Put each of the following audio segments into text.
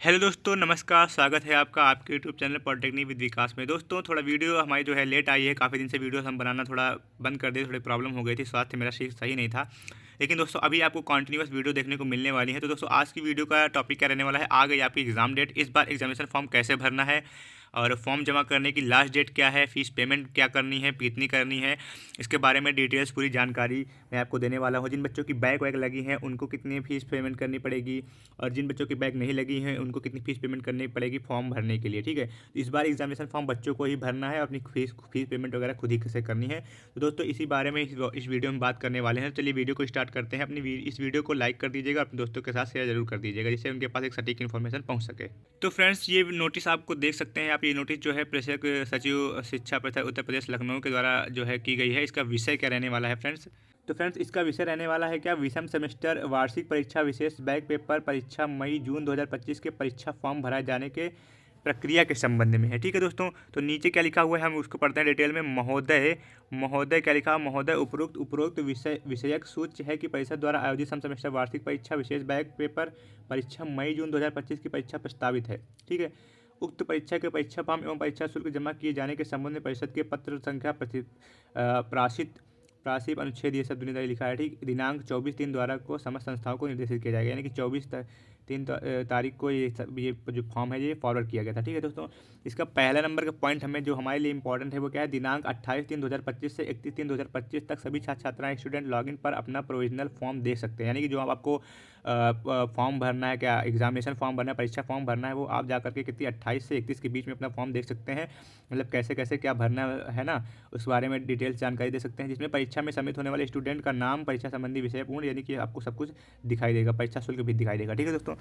Hello दोस्तों, नमस्कार। स्वागत है आपका आपके यूट्यूब चैनल पॉलिटेक्निक विद विकास में। दोस्तों थोड़ा वीडियो हमारी जो है लेट आई है। काफ़ी दिन से वीडियो हम बनाना थोड़ा बंद कर दिए, थोड़ी प्रॉब्लम हो गई थी, स्वास्थ्य मेरा सही नहीं था। लेकिन दोस्तों अभी आपको कंटिन्यूअस वीडियो देखने को मिलने वाली है। तो दोस्तों आज की वीडियो का टॉपिक क्या रहने वाला है, आ गई आपकी एग्ज़ाम डेट। इस बार एग्जामिनेशन फॉर्म कैसे भरना है और फॉर्म जमा करने की लास्ट डेट क्या है, फीस पेमेंट क्या करनी है, कितनी करनी है, इसके बारे में डिटेल्स पूरी जानकारी मैं आपको देने वाला हूँ। जिन बच्चों की बैक वैक लगी हैं उनको कितनी फ़ीस पेमेंट करनी पड़ेगी और जिन बच्चों की बैक नहीं लगी हैं उनको कितनी फ़ीस पेमेंट करनी पड़ेगी फॉर्म भरने के लिए। ठीक है, तो इस बार एग्जामिनेशन फॉर्म बच्चों को ही भरना है, अपनी फीस पेमेंट वगैरह खुद ही से करनी है। तो दोस्तों इसी बारे में इस वीडियो में बात करने वाले हैं। तो चलिए वीडियो को स्टार्ट करते हैं। इस वीडियो को लाइक कर दीजिएगा, अपने दोस्तों के साथ शेयर जरूर कर दीजिएगा जिससे उनके पास एक सटीक इन्फॉर्मेशन पहुंच सके। तो फ्रेंड्स ये नोटिस आपको देख सकते हैं आप। ये नोटिस जो है प्रेक्षक सचिव शिक्षा परिषद उत्तर प्रदेश लखनऊ के द्वारा जो है की गई है। इसका विषय क्या रहने वाला है फ्रेंड्स, तो फ्रेंड्स इसका विषय रहने वाला है क्या, विषम सेमेस्टर वार्षिक परीक्षा विशेष बैक पेपर परीक्षा मई जून 2025 के परीक्षा फॉर्म भराए जाने के प्रक्रिया के संबंध में है। ठीक है दोस्तों, तो नीचे क्या लिखा हुआ है हम उसको पढ़ते हैं डिटेल में। महोदय महोदय क्या लिखा, महोदय उपरोक्त विषयक सूच्य है कि परिषद द्वारा आयोजित सम सेमेस्टर वार्षिक परीक्षा विशेष बैक पेपर परीक्षा मई जून 2025 की परीक्षा प्रस्तावित है। ठीक है, उक्त परीक्षा के परीक्षा फॉर्म एवं परीक्षा शुल्क जमा किए जाने के संबंध में परिषद के पत्र संख्या प्राशिप अनुच्छेद ये सब दुनियादारी लिखा है। ठीक, दिनांक 24/3 द्वारा को समस्त संस्थाओं को निर्देशित किया जाएगा, यानी कि 24/3 तारीख को ये जो फॉर्म है ये फॉरवर्ड किया गया था। ठीक है दोस्तों, इसका पहला नंबर का पॉइंट हमें जो हमारे लिए इंपॉर्टेंट है वो क्या है, दिनांक 28/3/2025 से 31/3/2025 तक सभी छात्र छात्राएं स्टूडेंट लॉगिन पर अपना प्रोविजनल फॉर्म देख सकते हैं। यानी कि जो आपको फॉर्म भरना है, क्या एग्जामिनेशन फॉर्म भरना है, परीक्षा फॉर्म भरना है, वो आप जा करके कितनी 28 से 31 के बीच में अपना फॉर्म देख सकते हैं। मतलब कैसे कैसे क्या भरना है ना, उस बारे में डिटेल्स जानकारी दे सकते हैं। जिसमें परीक्षा में सम्मिलित होने वाले स्टूडेंट का नाम, परीक्षा संबंधी विषय पूर्ण, यानी कि आपको सब कुछ दिखाई देगा, परीक्षा शुल्क भी दिखाई देगा। ठीक है दोस्तों,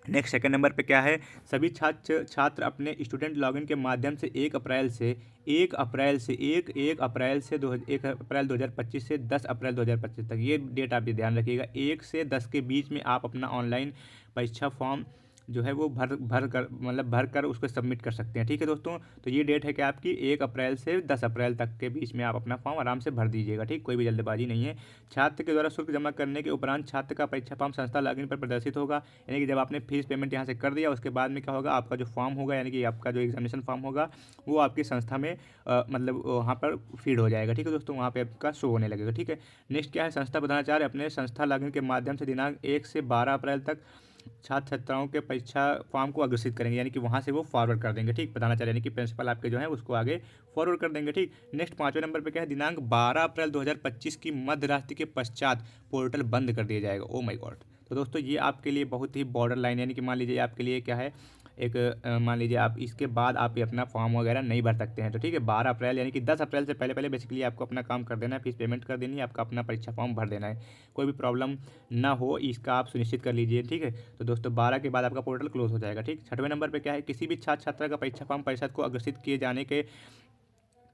नेक्स्ट सेकंड नंबर पे क्या है, सभी छात्र अपने स्टूडेंट लॉगिन के माध्यम से 1 अप्रैल से 1 अप्रैल 2025 से 10 अप्रैल 2025 तक, ये डेट आप ये ध्यान रखिएगा, 1 से 10 के बीच में आप अपना ऑनलाइन परीक्षा फॉर्म जो है वो भर कर उसको सबमिट कर सकते हैं। ठीक है दोस्तों, तो ये डेट है कि आपकी 1 अप्रैल से 10 अप्रैल तक के बीच में आप अपना फॉर्म आराम से भर दीजिएगा। ठीक, कोई भी जल्दबाजी नहीं है। छात्र के द्वारा शुल्क जमा करने के उपरांत छात्र का परीक्षा फॉर्म संस्था लॉगिन पर प्रदर्शित होगा। यानी कि जब आपने फीस पेमेंट यहाँ से कर दिया उसके बाद में क्या होगा, आपका जो फॉर्म होगा, यानी कि आपका जो एग्जामिनेशन फॉर्म होगा वो आपकी संस्था में मतलब वहाँ पर फीड हो जाएगा। ठीक है दोस्तों, वहाँ पर आपका शो होने लगेगा। ठीक है, नेक्स्ट क्या है, संस्था प्रधानाचार्य अपने संस्था लॉगिन के माध्यम से दिनांक 1 से 12 अप्रैल तक छात्र छात्राओं के परीक्षा फॉर्म को अग्रेसित करेंगे, यानी कि वहाँ से वो फॉरवर्ड कर देंगे। ठीक, प्रधानाचार्य यानी कि प्रिंसिपल आपके जो है उसको आगे फॉरवर्ड कर देंगे। ठीक, नेक्स्ट 5वें नंबर पे क्या है, दिनांक 12 अप्रैल 2025 की मध्य रात्रि के पश्चात पोर्टल बंद कर दिया जाएगा। ओ माय गॉड, तो दोस्तों ये आपके लिए बहुत ही बॉर्डर लाइन, यानी कि मान लीजिए आपके लिए क्या है, एक मान लीजिए आप इसके बाद आप ये अपना फॉर्म वगैरह नहीं भर सकते हैं। तो ठीक है, 12 अप्रैल यानी कि 10 अप्रैल से पहले पहले बेसिकली आपको अपना काम कर देना है, फीस पेमेंट कर देनी है, आपका अपना परीक्षा फॉर्म भर देना है, कोई भी प्रॉब्लम ना हो इसका आप सुनिश्चित कर लीजिए। ठीक है, तो दोस्तों 12 के बाद आपका पोर्टल क्लोज हो जाएगा। ठीक, 6वें नंबर पर क्या है, किसी भी छात्र छात्रा का परीक्षा फॉर्म परिषद को अग्रेसित किए जाने के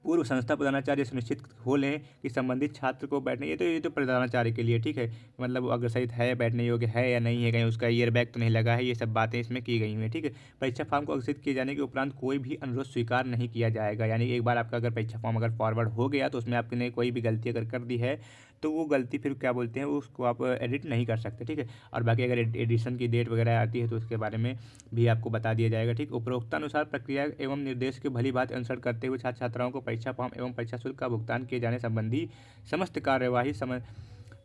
पूर्व संस्था प्रधानाचार्य सुनिश्चित हो लें कि संबंधित छात्र को बैठने, ये तो प्रधानाचार्य के लिए। ठीक है, मतलब अगर सही है, बैठने योग्य है या नहीं है, कहीं उसका ईयर बैग तो नहीं लगा है, ये सब बातें इसमें की गई हैं। ठीक है, परीक्षा फॉर्म को अग्रेसित किए जाने के उपरांत कोई भी अनुरोध स्वीकार नहीं किया जाएगा। यानी एक बार आपका अगर परीक्षा फॉर्म अगर फॉरवर्ड हो गया तो उसमें आपने कोई भी गलती अगर कर दी है तो वो गलती फिर क्या बोलते हैं उसको आप एडिट नहीं कर सकते। ठीक है, और बाकी अगर एडिशन की डेट वगैरह आती है तो उसके बारे में भी आपको बता दिया जाएगा। ठीक, उपरोक्तानुसार प्रक्रिया एवं निर्देश के भली बात अनुसरण करते हुए छात्र छात्राओं को परीक्षा फॉर्म एवं परीक्षा शुल्क का भुगतान किए जाने संबंधी समस्त कार्यवाही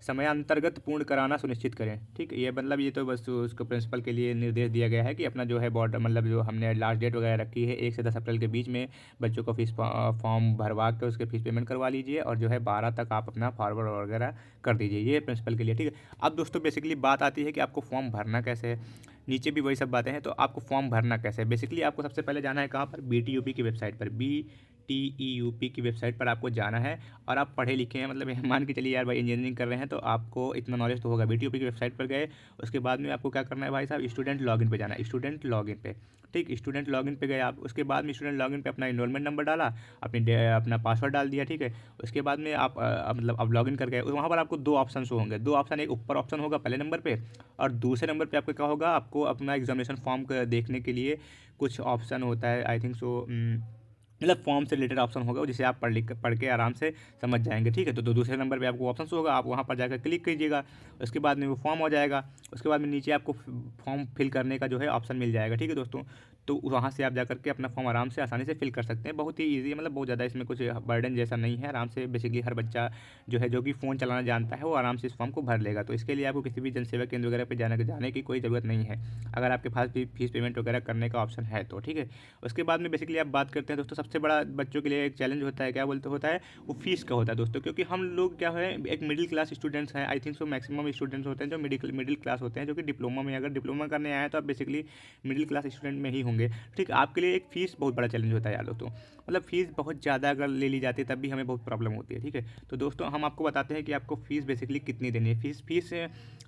समयांतर्गत पूर्ण कराना सुनिश्चित करें। ठीक, ये मतलब ये तो बस उसको प्रिंसिपल के लिए निर्देश दिया गया है कि अपना जो है बॉर्डर मतलब जो हमने लास्ट डेट वगैरह रखी है 1 से 10 अप्रैल के बीच में बच्चों को फीस फॉर्म भरवा के उसके फीस पेमेंट करवा लीजिए और जो है 12 तक आप अपना फॉरवर्ड वगैरह कर दीजिए, ये प्रिंसिपल के लिए। ठीक है, अब दोस्तों बेसिकली बात आती है कि आपको फॉर्म भरना कैसे है। नीचे भी वही सब बातें हैं, तो आपको फॉर्म भरना कैसे है, बेसिकली आपको सबसे पहले जाना है कहाँ पर, BTUP की वेबसाइट पर, BTEUP की वेबसाइट पर आपको जाना है। और आप पढ़े लिखे हैं, मतलब मान के चलिए यार भाई इंजीनियरिंग कर रहे हैं तो आपको इतना नॉलेज तो होगा। BTUP की वेबसाइट पर गए, उसके बाद में आपको क्या करना है भाई साहब, स्टूडेंट लॉगिन पे जाना है, स्टूडेंट लॉगिन पे। ठीक, स्टूडेंट लॉगिन पे गए आप, उसके बाद में स्टूडेंट लॉगिन पे अपना इनरोलमेंट नंबर डाला, अपना पासवर्ड डाल दिया। ठीक है, उसके बाद में आप मतलब अब लॉगिन कर गए, वहाँ पर आपको 2 ऑप्शन होंगे, 2 ऑप्शन, एक ऊपर ऑप्शन होगा पहले नंबर पे और दूसरे नंबर पे आपको क्या होगा, आपको अपना एग्जामिनेशन फॉर्म देखने के लिए कुछ ऑप्शन होता है, आई थिंक सो मतलब फॉर्म से रिलेटेड ऑप्शन होगा जिसे आप पढ़ के आराम से समझ जाएंगे। ठीक है, तो दूसरे नंबर पे आपको ऑप्शन होगा, आप वहाँ पर जाकर क्लिक कीजिएगा। उसके बाद में वो फॉर्म हो जाएगा। उसके बाद में नीचे आपको फॉर्म फिल करने का जो है ऑप्शन मिल जाएगा। ठीक है दोस्तों, तो वहाँ से आप जाकर के अपना फॉर्म आराम से आसानी से फिल कर सकते हैं। बहुत ही ईजी है, मतलब बहुत ज़्यादा इसमें कुछ बर्डन जैसा नहीं है। आराम से बेसिकली हर बच्चा जो है, जो कि फ़ोन चलाना जानता है, वो आराम से इस फॉर्म को भर लेगा। तो इसके लिए आपको किसी भी जनसेवा केंद्र वगैरह पे जाने की कोई ज़रूरत नहीं है, अगर आपके पास भी फीस पेमेंट वगैरह करने का ऑप्शन है तो। ठीक है, उसके बाद में बेसिकली आप बात करते हैं दोस्तों, सबसे बड़ा बच्चों के लिए एक चैलेंज होता है, क्या बोलते होता है, वो फीस का होता है दोस्तों। क्योंकि हम लोग क्या है, एक मिडिल क्लास स्टूडेंट्स हैं। I think so maximum students होते हैं जो मिडिल क्लास होते हैं, जो कि डिप्लोमा में, अगर डिप्लोमा करने आए हैं तो आप बेसिकली मिडिल क्लास स्टूडेंट में ही होंगे। ठीक, आपके लिए एक फ़ीस बहुत बड़ा चैलेंज होता है यार दोस्तों। मतलब फ़ीस बहुत ज़्यादा अगर ले ली जाती है तब भी हमें बहुत प्रॉब्लम होती है। ठीक है, तो दोस्तों हम आपको बताते हैं कि आपको फ़ीस बेसिकली कितनी देनी है। फ़ीस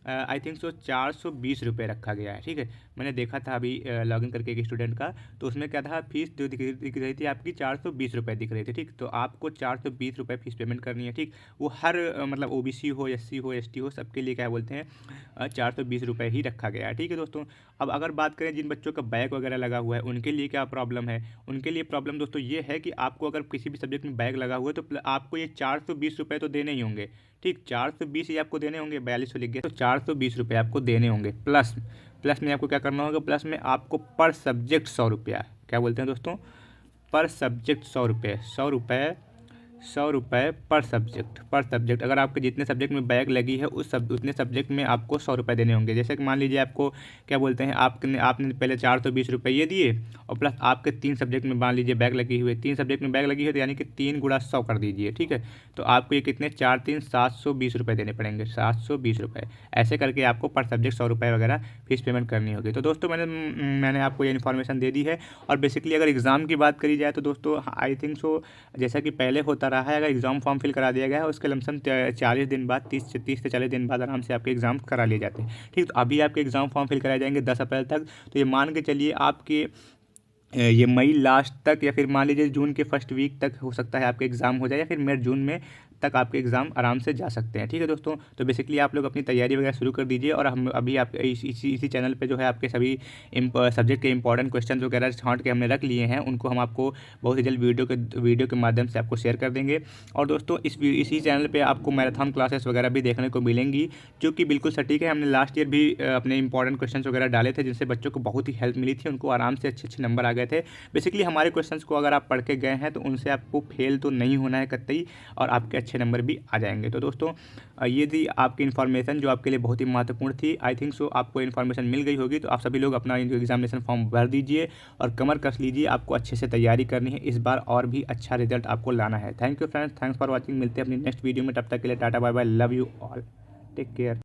आई थिंक सो 420 रुपये रखा गया है। ठीक है, मैंने देखा था अभी लॉगिन करके एक स्टूडेंट का, तो उसमें क्या था, फीस जो दिख रही थी आपकी 420 रुपये दिख रही थी। ठीक, तो आपको 420 रुपये फीस पेमेंट करनी है। ठीक, वो हर मतलब ओबीसी हो, एससी हो, एसटी हो, सबके लिए क्या बोलते हैं 420 रुपये ही रखा गया है। ठीक है दोस्तों, अब अगर बात करें जिन बच्चों का बैग वगैरह लगा हुआ है उनके लिए क्या प्रॉब्लम है। उनके लिए प्रॉब्लम दोस्तों ये है कि आपको अगर किसी भी सब्जेक्ट में बैग लगा हुआ है तो आपको ये 420 रुपये तो देने ही होंगे। ठीक, 420 ही आपको देने होंगे, 4200 लिख गया, तो 420 रुपये आपको देने होंगे। प्लस प्लस में आपको क्या करना होगा, प्लस में आपको पर सब्जेक्ट 100 रुपया, क्या बोलते हैं दोस्तों, पर सब्जेक्ट 100 रुपये, 100 रुपये, 100 रुपये पर सब्जेक्ट। अगर आपके जितने सब्जेक्ट में बैग लगी है उतने सब्जेक्ट में आपको 100 रुपये देने होंगे। जैसे कि मान लीजिए आपको क्या बोलते हैं, आपने पहले 420 रुपये ये दिए, और प्लस आपके 3 सब्जेक्ट में मान लीजिए बैग लगी हुई है, 3 सब्जेक्ट में बैग लगी है, तो यानी कि 3 गुणा 100 कर दीजिए। ठीक है, तो आपको ये कितने, 4 3 720 रुपये देने पड़ेंगे, 720 रुपये। ऐसे करके आपको पर सब्जेक्ट 100 रुपये वगैरह फीस पेमेंट करनी होगी। तो दोस्तों मैंने आपको ये इन्फॉर्मेशन दे दी है। और बेसिकली अगर एग्ज़ाम की बात करी जाए तो दोस्तों आई थिंक सो जैसा कि पहले होता रहा है, अगर एग्ज़ाम फॉर्म फिल करा दिया गया है उसके लमसम 40 दिन बाद, 30 से 40 दिन बाद आराम से आपके एग्ज़ाम करा लिए जाते हैं। ठीक, तो अभी आपके एग्ज़ाम फॉर्म फिल कराए जाएंगे 10 अप्रैल तक। तो ये मान के चलिए आपके ये मई लास्ट तक, या फिर मान लीजिए जून के फर्स्ट वीक तक हो सकता है आपके एग्ज़ाम हो जाए, या फिर मई जून में तक आपके एग्ज़ाम आराम से जा सकते हैं। ठीक है दोस्तों, तो बेसिकली आप लोग अपनी तैयारी वगैरह शुरू कर दीजिए। और हम अभी आप इसी चैनल पे जो है आपके सभी सब्जेक्ट के इंपॉर्टेंट क्वेश्चन वगैरह छांट के हमने रख लिए हैं, उनको हम आपको बहुत ही जल्द वीडियो के माध्यम से आपको शेयर कर देंगे। और दोस्तों इसी चैनल पर आपको मैराथन क्लासेस वगैरह भी देखने को मिलेंगी, जो कि बिल्कुल सटीक है। हमने लास्ट ईयर भी अपने इंपॉर्टेंट क्वेश्चन वगैरह डाले थे, जिनसे बच्चों को बहुत ही हेल्प मिली थी, उनको आराम से अच्छे नंबर आ गए थे। बेसिकली हमारे क्वेश्चंस को अगर आप पढ़ के गए हैं तो उनसे आपको फेल तो नहीं होना है कतई, और आपके अच्छे नंबर भी आ जाएंगे। तो दोस्तों ये थी आपकी इन्फॉर्मेशन जो आपके लिए बहुत ही महत्वपूर्ण थी। आई थिंक सो आपको इन्फॉर्मेशन मिल गई होगी। तो आप सभी लोग अपना एग्जामिनेशन फॉर्म भर दीजिए और कमर कस लीजिए। आपको अच्छे से तैयारी करनी है इस बार, और भी अच्छा रिजल्ट आपको लाना है। Thank you friends, thanks for watching. मिलते हैं अपनी नेक्स्ट वीडियो में, तब तक के लिए tata bye bye, love you all, take care.